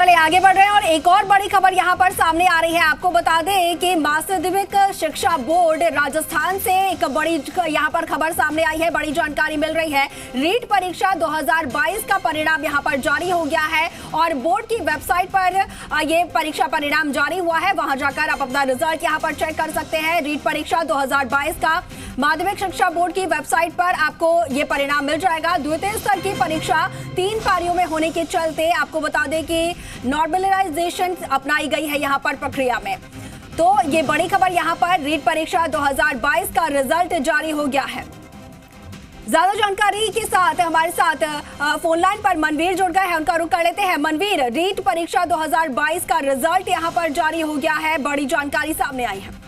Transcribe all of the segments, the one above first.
चलिए आगे बढ़ रहे हैं और एक और बड़ी खबर यहां पर सामने आ रही है। आपको बता दें कि माध्यमिक शिक्षा बोर्ड राजस्थान से एक बड़ी यहां पर खबर सामने आई है, बड़ी जानकारी मिल रही है। रीट परीक्षा 2022 का परिणाम यहां पर जारी हो गया है और बोर्ड की वेबसाइट पर ये परीक्षा परिणाम जारी हुआ है। वहां जाकर आप अपना रिजल्ट यहां पर चेक कर सकते हैं। रीट परीक्षा 2022 का माध्यमिक शिक्षा बोर्ड की वेबसाइट पर आपको ये परिणाम मिल जाएगा। द्वितीय स्तर की परीक्षा 3 पारियों में होने के चलते आपको बता दें कि नॉर्मलाइजेशन अपनाई गई है यहां पर प्रक्रिया में। तो ये बड़ी खबर यहां पर रीट परीक्षा 2022 का रिजल्ट जारी हो गया है। ज्यादा जानकारी के साथ हमारे साथ फोन लाइन पर मनवीर जुड़ गए हैं, उनका रुख कर लेते हैं। मनवीर, रीट परीक्षा 2022 का रिजल्ट यहां पर जारी हो गया है, बड़ी जानकारी सामने आई है।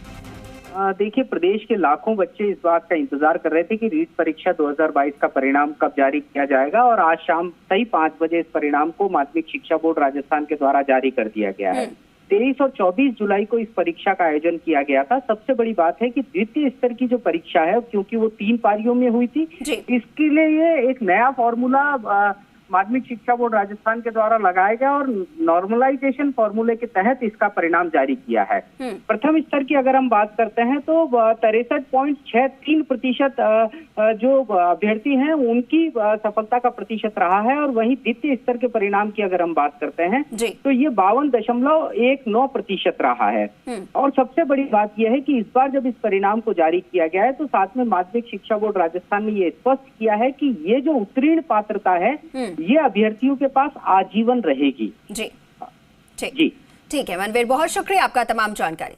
देखिए, प्रदेश के लाखों बच्चे इस बात का इंतजार कर रहे थे कि रीट परीक्षा 2022 का परिणाम कब जारी किया जाएगा और आज शाम सही 5 बजे इस परिणाम को माध्यमिक शिक्षा बोर्ड राजस्थान के द्वारा जारी कर दिया गया है। 23 और 24 जुलाई को इस परीक्षा का आयोजन किया गया था। सबसे बड़ी बात है कि द्वितीय स्तर की जो परीक्षा है, क्योंकि वो 3 पारियों में हुई थी, इसके लिए ये एक नया फॉर्मूला माध्यमिक शिक्षा बोर्ड राजस्थान के द्वारा लगाया गया और नॉर्मलाइजेशन फॉर्मूले के तहत इसका परिणाम जारी किया है। प्रथम स्तर की अगर हम बात करते हैं तो 63.63% जो अभ्यर्थी हैं उनकी सफलता का प्रतिशत रहा है और वहीं द्वितीय स्तर के परिणाम की अगर हम बात करते हैं तो ये 52.19% रहा है। और सबसे बड़ी बात यह है कि इस बार जब इस परिणाम को जारी किया गया है तो साथ में माध्यमिक शिक्षा बोर्ड राजस्थान ने ये स्पष्ट किया है कि ये जो उत्तीर्ण पात्रता है ये अभ्यर्थियों के पास आजीवन रहेगी। जी ठीक है मनवीर, बहुत शुक्रिया आपका तमाम जानकारी।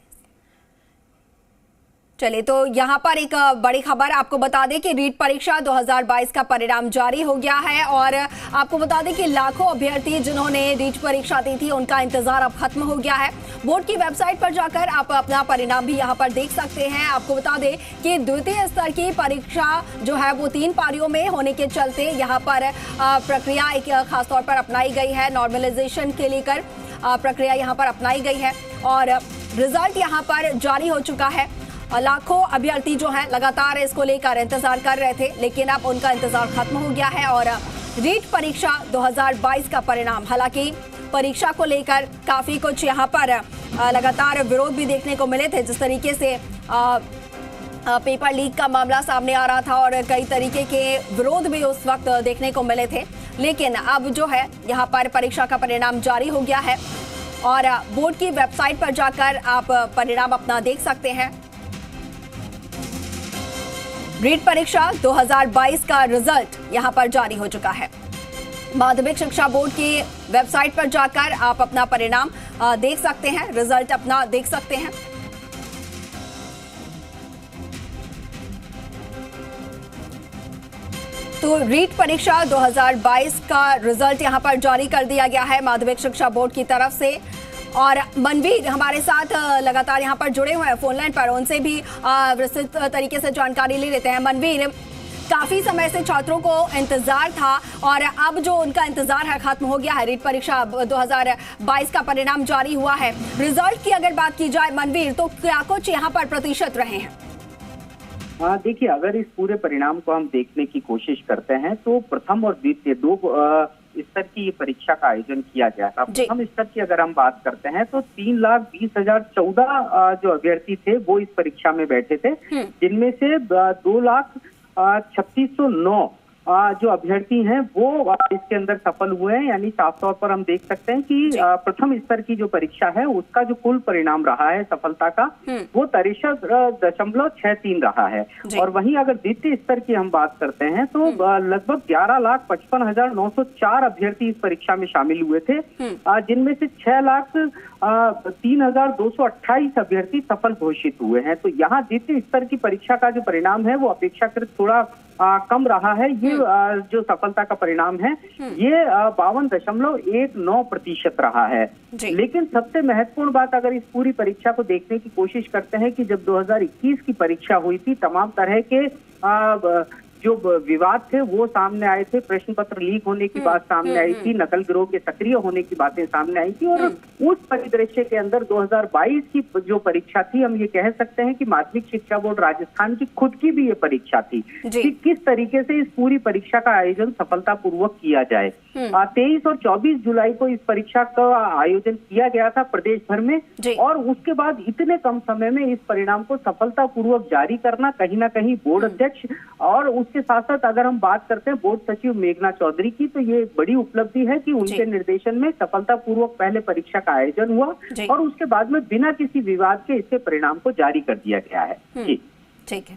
चलिए, तो यहाँ पर एक बड़ी खबर आपको बता दें कि रीट परीक्षा 2022 का परिणाम जारी हो गया है और आपको बता दें कि लाखों अभ्यर्थी जिन्होंने रीट परीक्षा दी थी उनका इंतजार अब खत्म हो गया है। बोर्ड की वेबसाइट पर जाकर आप अपना परिणाम भी यहाँ पर देख सकते हैं। आपको बता दें कि द्वितीय स्तर की परीक्षा जो है वो 3 पारियों में होने के चलते यहाँ पर प्रक्रिया एक खासतौर पर अपनाई गई है। नॉर्मलाइजेशन के लेकर प्रक्रिया यहाँ पर अपनाई गई है और रिजल्ट यहाँ पर जारी हो चुका है। लाखों अभ्यर्थी जो हैं लगातार इसको लेकर इंतजार कर रहे थे, लेकिन अब उनका इंतजार खत्म हो गया है और रीट परीक्षा 2022 का परिणाम, हालांकि परीक्षा को लेकर काफी कुछ यहाँ पर लगातार विरोध भी देखने को मिले थे। जिस तरीके से पेपर लीक का मामला सामने आ रहा था और कई तरीके के विरोध भी उस वक्त देखने को मिले थे, लेकिन अब जो है यहाँ पर परीक्षा का परिणाम जारी हो गया है और बोर्ड की वेबसाइट पर जाकर आप परिणाम अपना देख सकते हैं। रीट परीक्षा 2022 का रिजल्ट यहां पर जारी हो चुका है। माध्यमिक शिक्षा बोर्ड की वेबसाइट पर जाकर आप अपना परिणाम देख सकते हैं, रिजल्ट अपना देख सकते हैं। तो रीट परीक्षा 2022 का रिजल्ट यहां पर जारी कर दिया गया है माध्यमिक शिक्षा बोर्ड की तरफ से। और मनवीर हमारे साथ लगातार यहाँ पर जुड़े हुए हैं फोन लाइन पर, उनसे भी विस्तृत तरीके से जानकारी ले लेते हैं। मनवीर, काफी समय से छात्रों को इंतजार था और अब जो उनका इंतजार है खत्म हो गया है। रीट परीक्षा 2022 का परिणाम जारी हुआ है। रिजल्ट की अगर बात की जाए मनवीर, तो क्या कुछ यहाँ पर प्रतिशत रहे हैं? देखिए, अगर इस पूरे परिणाम को हम देखने की कोशिश करते हैं तो प्रथम और द्वितीय 2 स्तर की परीक्षा का आयोजन किया गया था। प्रथम स्तर की अगर हम बात करते हैं तो 3,20,014 जो अभ्यर्थी थे वो इस परीक्षा में बैठे थे, जिनमें से 2,36,09 जो अभ्यर्थी हैं वो इसके अंदर सफल हुए हैं। यानी साफ तौर पर हम देख सकते हैं कि प्रथम स्तर की जो परीक्षा है उसका जो कुल परिणाम रहा है सफलता का वो 63.63 रहा है। और वहीं अगर द्वितीय स्तर की हम बात करते हैं तो लगभग 11,55,904 अभ्यर्थी इस परीक्षा में शामिल हुए थे, जिनमें से 6,03,228 अभ्यर्थी सफल घोषित हुए हैं। तो यहाँ द्वितीय स्तर की परीक्षा का जो परिणाम है वो अपेक्षाकृत थोड़ा कम रहा है। ये जो सफलता का परिणाम है ये 52.19% रहा है। लेकिन सबसे महत्वपूर्ण बात, अगर इस पूरी परीक्षा को देखने की कोशिश करते हैं कि जब 2021 की परीक्षा हुई थी, तमाम तरह के जो विवाद थे वो सामने आए थे, प्रश्न पत्र लीक होने की बात सामने आई थी, नकल गिरोह के सक्रिय होने की बातें सामने आई थी। और उस परिदृश्य के अंदर 2022 की जो परीक्षा थी, हम ये कह सकते हैं कि माध्यमिक शिक्षा बोर्ड राजस्थान की खुद की भी ये परीक्षा थी कि किस तरीके से इस पूरी परीक्षा का आयोजन सफलतापूर्वक किया जाए। 23 और 24 जुलाई को इस परीक्षा का आयोजन किया गया था प्रदेश भर में, और उसके बाद इतने कम समय में इस परिणाम को सफलतापूर्वक जारी करना कहीं ना कहीं बोर्ड अध्यक्ष और उसके साथ साथ अगर हम बात करते हैं बोर्ड सचिव मेघना चौधरी की, तो ये बड़ी उपलब्धि है कि उनके निर्देशन में सफलतापूर्वक पहले परीक्षा का आयोजन हुआ और उसके बाद में बिना किसी विवाद के इसके परिणाम को जारी कर दिया गया है। जी ठीक है,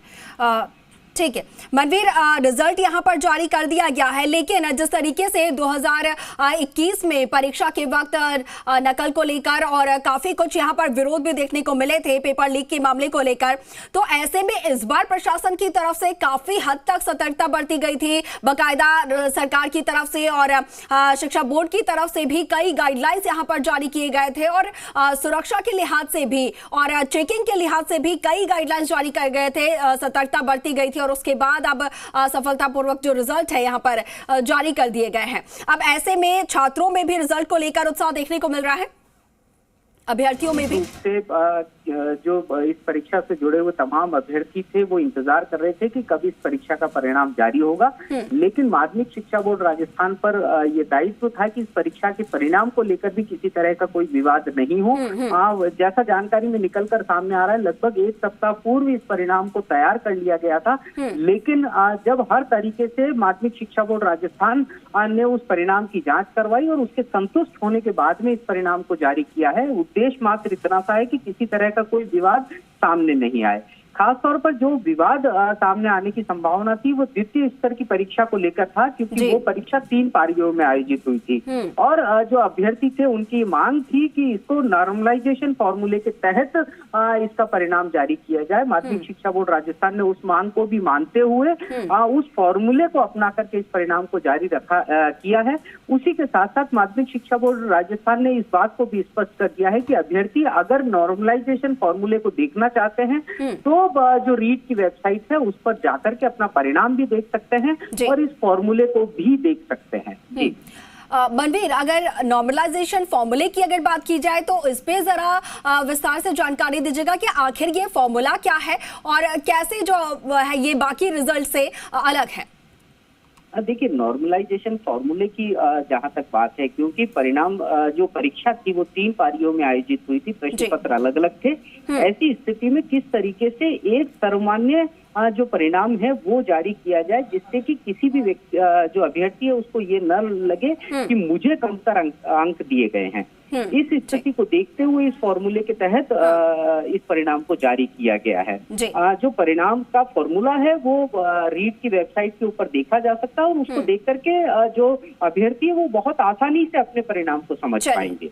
ठीक है मनवीर, रिजल्ट यहाँ पर जारी कर दिया गया है, लेकिन जिस तरीके से 2021 में परीक्षा के वक्त नकल को लेकर और काफी कुछ यहाँ पर विरोध भी देखने को मिले थे पेपर लीक के मामले को लेकर, तो ऐसे में इस बार प्रशासन की तरफ से काफी हद तक सतर्कता बरती गई थी, बकायदा सरकार की तरफ से और शिक्षा बोर्ड की तरफ से भी कई गाइडलाइंस यहाँ पर जारी किए गए थे और सुरक्षा के लिहाज से भी और चेकिंग के लिहाज से भी कई गाइडलाइंस जारी किए गए थे, सतर्कता बरती गई थी और उसके बाद अब सफलतापूर्वक जो रिजल्ट है यहाँ पर जारी कर दिए गए हैं। अब ऐसे में छात्रों में भी रिजल्ट को लेकर उत्साह देखने को मिल रहा है, अभ्यर्थियों में भी। जो इस परीक्षा से जुड़े हुए तमाम अभ्यर्थी थे वो इंतजार कर रहे थे कि कब इस परीक्षा का परिणाम जारी होगा, लेकिन माध्यमिक शिक्षा बोर्ड राजस्थान पर ये दायित्व था कि इस परीक्षा के परिणाम को लेकर भी किसी तरह का कोई विवाद नहीं हो। जैसा जानकारी में निकलकर सामने आ रहा है, लगभग एक सप्ताह पूर्व इस परिणाम को तैयार कर लिया गया था, लेकिन जब हर तरीके से माध्यमिक शिक्षा बोर्ड राजस्थान ने उस परिणाम की जांच करवाई और उसके संतुष्ट होने के बाद में इस परिणाम को जारी किया है। उद्देश्य मात्र इतना सा है कि किसी तरह का कोई विवाद सामने नहीं आए। खासतौर पर जो विवाद सामने आने की संभावना थी वो द्वितीय स्तर की परीक्षा को लेकर था, क्योंकि वो परीक्षा 3 पारियों में आयोजित हुई थी और जो अभ्यर्थी थे उनकी मांग थी कि इसको नॉर्मलाइजेशन फॉर्मूले के तहत इसका परिणाम जारी किया जाए। माध्यमिक शिक्षा बोर्ड राजस्थान ने उस मांग को भी मानते हुए उस फॉर्मूले को अपना करके इस परिणाम को जारी किया है। उसी के साथ साथ माध्यमिक शिक्षा बोर्ड राजस्थान ने इस बात को भी स्पष्ट कर दिया है कि अभ्यर्थी अगर नॉर्मलाइजेशन फॉर्मूले को देखना चाहते हैं तो जो रीट की वेबसाइट है उस पर जाकर के अपना परिणाम भी देख सकते हैं और इस फॉर्मूले को भी देख सकते हैं। जी मनवीर, अगर नॉर्मलाइजेशन फॉर्मूले की अगर बात की जाए तो इस पे जरा विस्तार से जानकारी दीजिएगा कि आखिर ये फॉर्मूला क्या है और कैसे जो है ये बाकी रिजल्ट से अलग है। देखिए, नॉर्मलाइजेशन फॉर्मूले की जहां तक बात है, क्योंकि परिणाम जो परीक्षा थी वो 3 पारियों में आयोजित हुई थी, प्रश्न पत्र अलग अलग थे। ऐसी स्थिति में किस तरीके से एक सर्वमान्य जो परिणाम है वो जारी किया जाए जिससे कि किसी भी व्यक्ति जो अभ्यर्थी है उसको ये न लगे कि मुझे कमतर अंक दिए गए हैं। इस स्थिति को देखते हुए इस फॉर्मूले के तहत इस परिणाम को जारी किया गया है। जो परिणाम का फॉर्मूला है वो रीट की वेबसाइट के ऊपर देखा जा सकता है और उसको देख करके जो अभ्यर्थी है वो बहुत आसानी से अपने परिणाम को समझ पाएंगे।